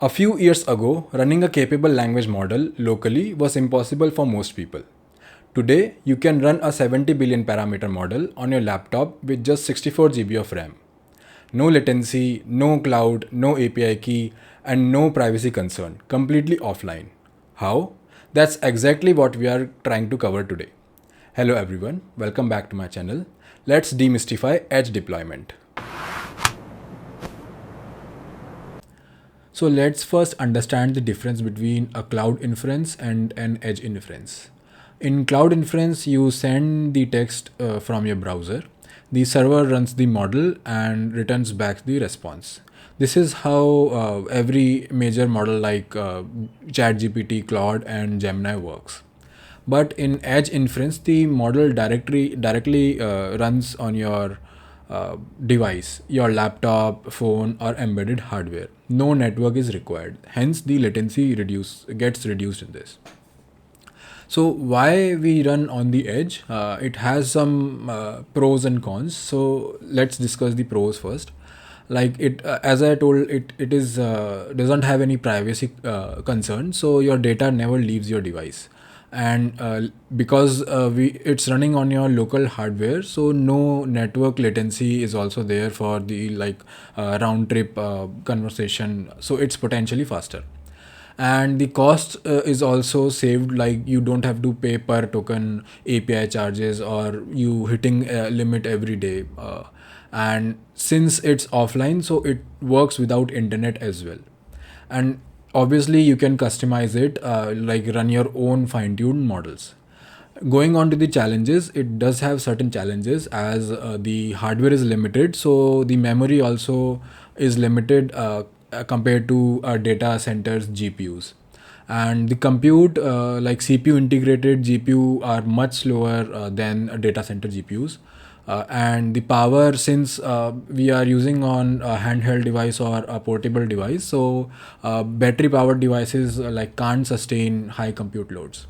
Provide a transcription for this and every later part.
A few years ago, running a capable language model locally was impossible for most people. Today, you can run a 70 billion parameter model on your laptop with just 64 GB of RAM. No latency, no cloud, no API key, and no privacy concern. Completely offline. How? That's exactly what we are trying to cover today. Hello everyone, welcome back to my channel. Let's demystify edge deployment. So let's first understand the difference between a cloud inference and an edge inference. In cloud inference, you send the text from your browser. The server runs the model and returns back the response. This is how every major model like ChatGPT, Claude, and Gemini works. But in edge inference, the model directly runs on your device, your laptop, phone, or embedded hardware. No network is required. Hence, the latency gets reduced in this. So why we run on the edge? It has some pros and cons. So let's discuss the pros first. Like it, as I told, it is doesn't have any privacy concern. So your data never leaves your device, and because it's running on your local hardware, so no network latency is also there for the round trip conversation. So it's potentially faster, and the cost is also saved, like you don't have to pay per token API charges or you hitting a limit every day, and since it's offline, so it works without internet as well. And obviously you can customize it, like run your own fine-tuned models. Going on to the challenges, it does have certain challenges as the hardware is limited, so the memory also is limited compared to data centers GPUs, and the compute, like CPU integrated GPU are much slower than data center GPUs. And the power, since we are using on a handheld device or a portable device, so battery powered devices like can't sustain high compute loads.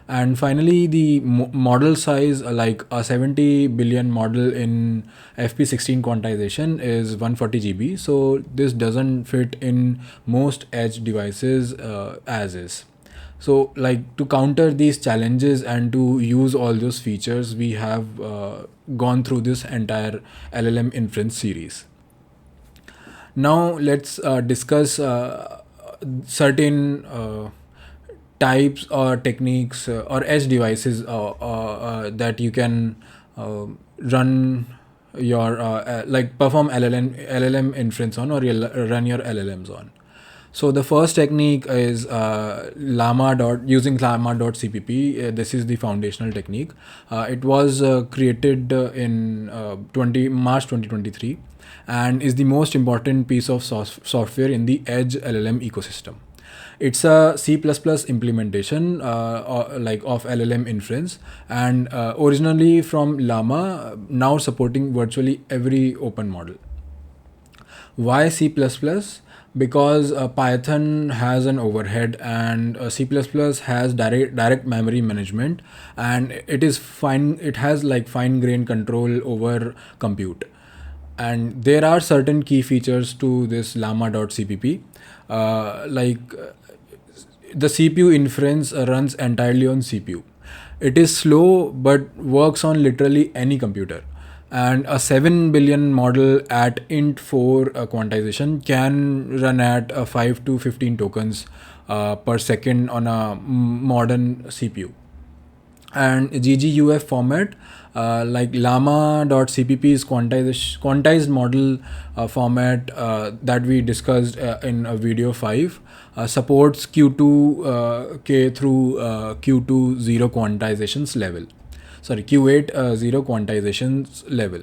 And finally, the model size, like a 70 billion model in FP16 quantization is 140 GB. So this doesn't fit in most edge devices as is. So like to counter these challenges and to use all those features, we have gone through this entire LLM inference series. Now let's discuss certain types or techniques or edge devices that you can run your like perform LLM inference on, or run your LLMs on. So the first technique is using llama.cpp. This is the foundational technique. It was created in March 2023 and is the most important piece of software in the edge LLM ecosystem. It's a C++ implementation of LLM inference, and originally from Llama, now supporting virtually every open model. Why C++? Because Python has an overhead, and C++ has direct memory management, and it has like fine-grained control over compute. And there are certain key features to this llama.cpp, the CPU inference runs entirely on CPU. It is slow but works on literally any computer. And a 7 billion model at int 4 quantization can run at 5 to 15 tokens per second on a modern CPU. And GGUF format, like llama.cpp's quantized model format that we discussed in video 5, supports Q2K through Q2 0 quantizations level. Sorry, Q8 0 quantizations level.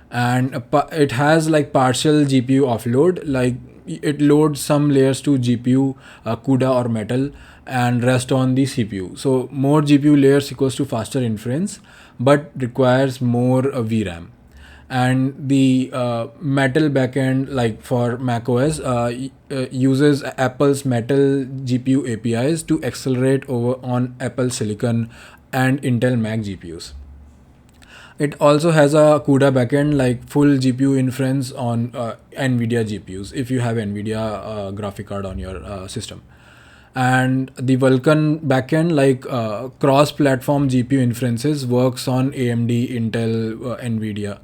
And it has like partial GPU offload, like it loads some layers to GPU, CUDA or metal, and rest on the CPU. So more GPU layers equals to faster inference, but requires more VRAM. And the metal backend, like for macOS, uses Apple's metal GPU APIs to accelerate over on Apple Silicon and Intel Mac GPUs. It also has a CUDA backend, like full GPU inference on NVIDIA GPUs, if you have NVIDIA graphic card on your system. And the Vulkan backend, like cross-platform GPU inferences, works on AMD, Intel, NVIDIA.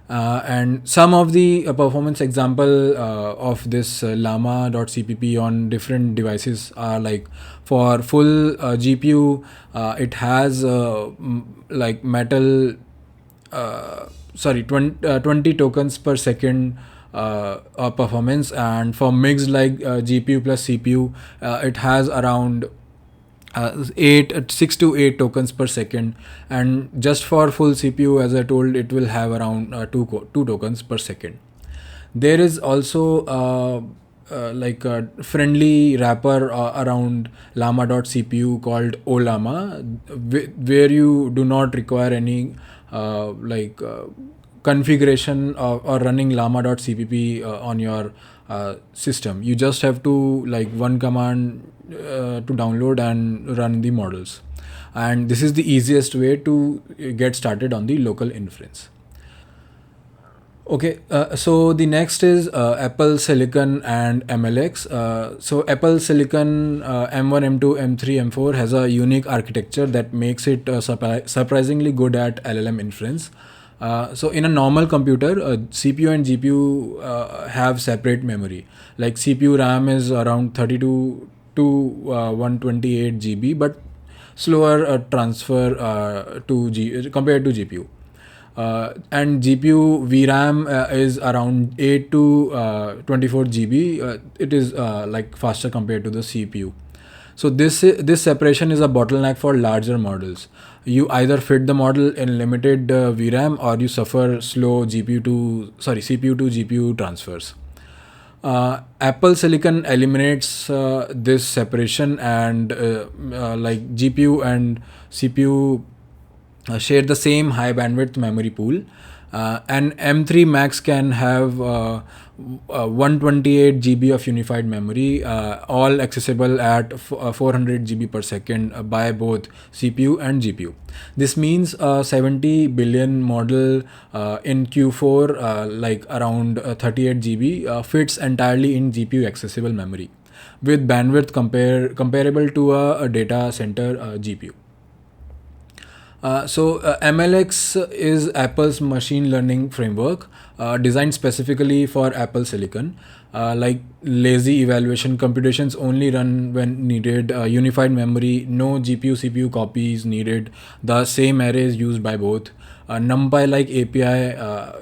And some of the performance example of this llama.cpp on different devices are like, for full GPU, it has like metal, 20 tokens per second performance. And for mixed, like GPU plus CPU, it has around 6 to 8 tokens per second. And just for full CPU, as I told, it will have around 2 tokens per second. There is also like a friendly wrapper around llama.cpu called ollama, where you do not require any configuration or running llama.cpp on your system. You just have to like one command to download and run the models. And this is the easiest way to get started on the local inference. Okay, so the next is Apple Silicon and MLX. So Apple Silicon M1, M2, M3, M4 has a unique architecture that makes it surprisingly good at LLM inference. So in a normal computer, CPU and GPU have separate memory. Like CPU RAM is around 32 to 128 GB, but slower transfer compared to GPU. And GPU VRAM is around 8 to 24 GB. It is like faster compared to the CPU. So this separation is a bottleneck for larger models. You either fit the model in limited VRAM, or you suffer slow CPU to GPU transfers. Apple Silicon eliminates this separation, and like GPU and CPU share the same high bandwidth memory pool. And M3 Max can have 128 GB of unified memory, all accessible at 400 GB per second by both CPU and GPU. This means a 70 billion model in Q4, like around 38 GB, fits entirely in GPU accessible memory, with bandwidth comparable to a data center GPU. MLX is Apple's machine learning framework, designed specifically for Apple Silicon. Like lazy evaluation computations only run when needed, unified memory, no GPU CPU copies needed, the same arrays used by both. NumPy like API,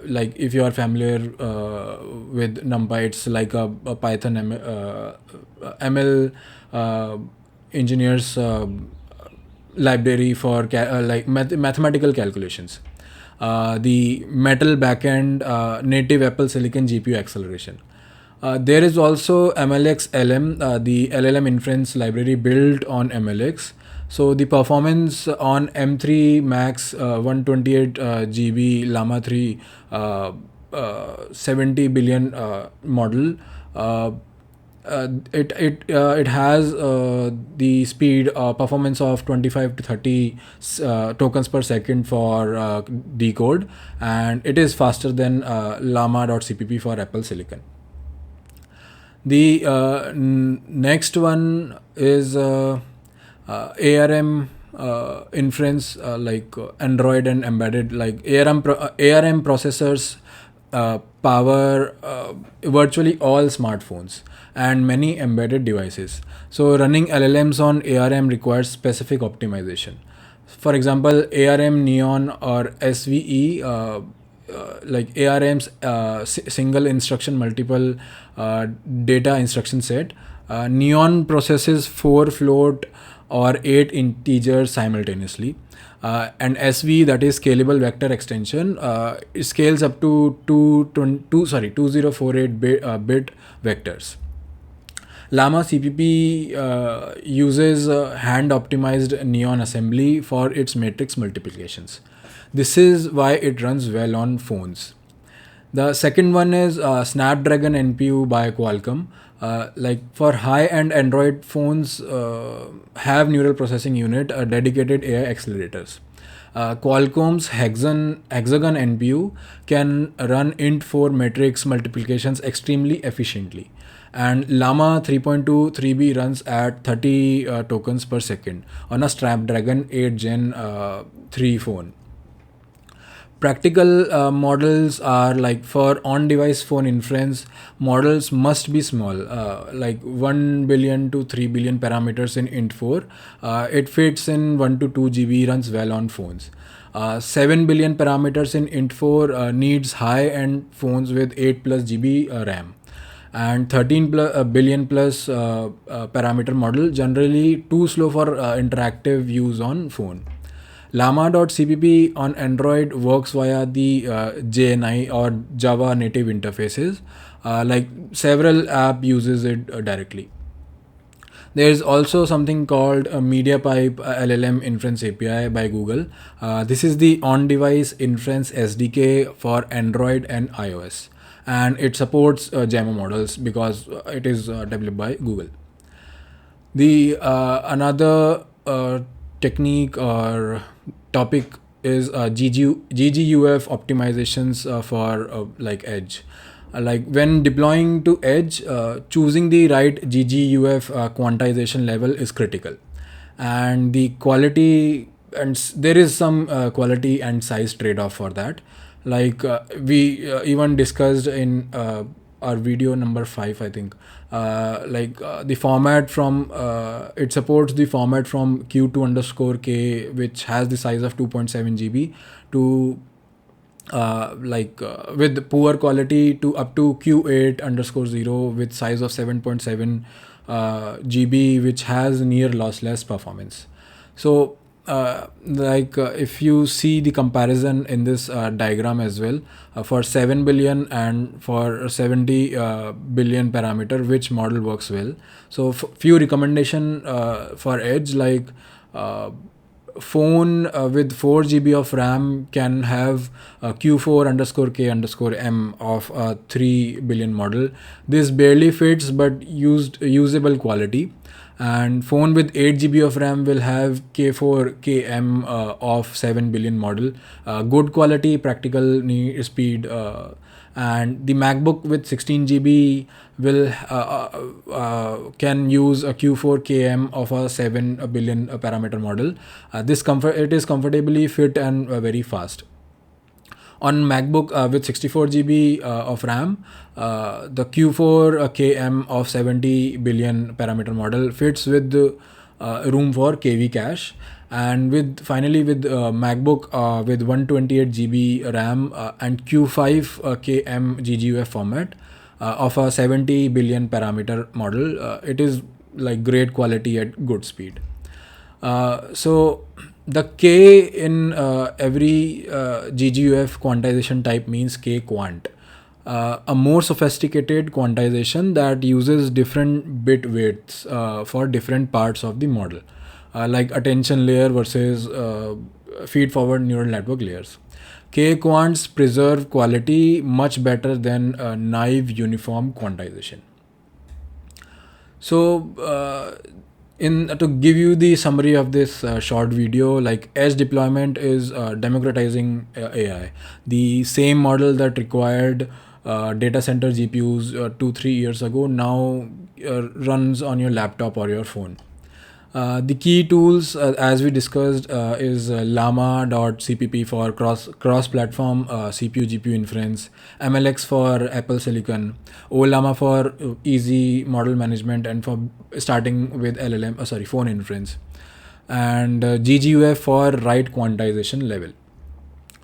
like if you are familiar with NumPy, it's like a Python ML engineers library for mathematical calculations. The Metal backend, native Apple Silicon GPU acceleration. There is also MLX LM, the LLM inference library built on MLX. So the performance on M3 Max 128 GB Llama 3 70 billion model. It has the speed performance of 25 to 30 tokens per second for decode, and it is faster than llama.cpp for Apple Silicon. The next one is ARM inference, like Android and embedded, like ARM processors power virtually all smartphones and many embedded devices. So running LLMs on ARM requires specific optimization. For example, ARM Neon or SVE, like ARM's single instruction multiple data instruction set. Neon processes 4 float or 8 integers simultaneously. And SV, that is scalable vector extension, it scales up to 2048 bit vectors. Llama CPP uses hand optimized Neon assembly for its matrix multiplications. This is why it runs well on phones. The second one is Snapdragon NPU by Qualcomm. Like for high-end Android phones have neural processing unit, dedicated AI accelerators. Qualcomm's Hexagon NPU can run int4 matrix multiplications extremely efficiently, and Llama 3.2 3B runs at 30 tokens per second on a Snapdragon 8 Gen 3 phone. Practical models are like for on-device phone inference, models must be small, like 1 billion to 3 billion parameters in int4. It fits in 1 to 2 GB, runs well on phones. 7 billion parameters in int4 needs high-end phones with 8 plus GB RAM. And 13 billion plus parameter model generally too slow for interactive use on phone. llama.cpp on Android works via the JNI or Java native interfaces. Like several app uses it directly. There is also something called a MediaPipe LLM inference API by Google. This is the on-device inference SDK for Android and iOS, and it supports JAMA models because it is developed by Google. The another technique or topic is GGUF optimizations for like edge. Like when deploying to edge, choosing the right GGUF quantization level is critical, and the quality and there is some quality and size trade-off for that. Like we even discussed in our video number 5, I think. The format from it supports the format from q2 underscore k, which has the size of 2.7 GB, to with poor quality to up to q8 underscore 0 with size of 7.7 GB, which has near lossless performance. So if you see the comparison in this diagram as well, for 7 billion and for 70 billion parameter, which model works well. So few recommendation for edge, like phone with 4 GB of RAM can have q4 underscore k underscore m of 3 billion model. This barely fits but usable quality. And phone with 8 GB of RAM will have k4 km of 7 billion model, good quality, practical speed. And the MacBook with 16 GB will can use a q4 km of a 7 billion parameter model. It is comfortably fit and very fast. On MacBook with 64 GB of RAM, the Q4 KM of 70 billion parameter model fits with the room for KV cache. And with MacBook with 128 GB RAM and Q5 KM GGUF format of a 70 billion parameter model, it is like great quality at good speed. So the K in every GGUF quantization type means K quant. A more sophisticated quantization that uses different bit weights for different parts of the model, like attention layer versus feed forward neural network layers. K quants preserve quality much better than naive uniform quantization. So in to give you the summary of this short video, like edge deployment is democratizing AI. The same model that required data center GPUs 2-3 years ago now runs on your laptop or your phone. The key tools, as we discussed, is llama.cpp for cross-platform CPU GPU inference, MLX for Apple Silicon, ollama for easy model management and for starting with phone inference, and GGUF for right quantization level.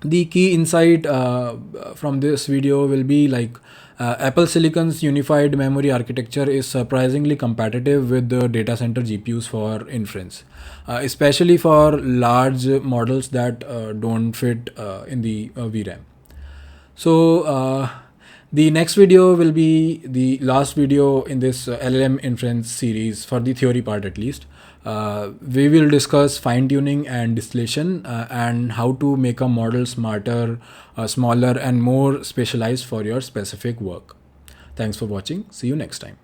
The key insight from this video will be like Apple Silicon's unified memory architecture is surprisingly competitive with the data center GPUs for inference, especially for large models that don't fit in the VRAM. So the next video will be the last video in this LLM inference series, for the theory part at least. We will discuss fine-tuning and distillation and how to make a model smarter, smaller and more specialized for your specific work. Thanks for watching. See you next time.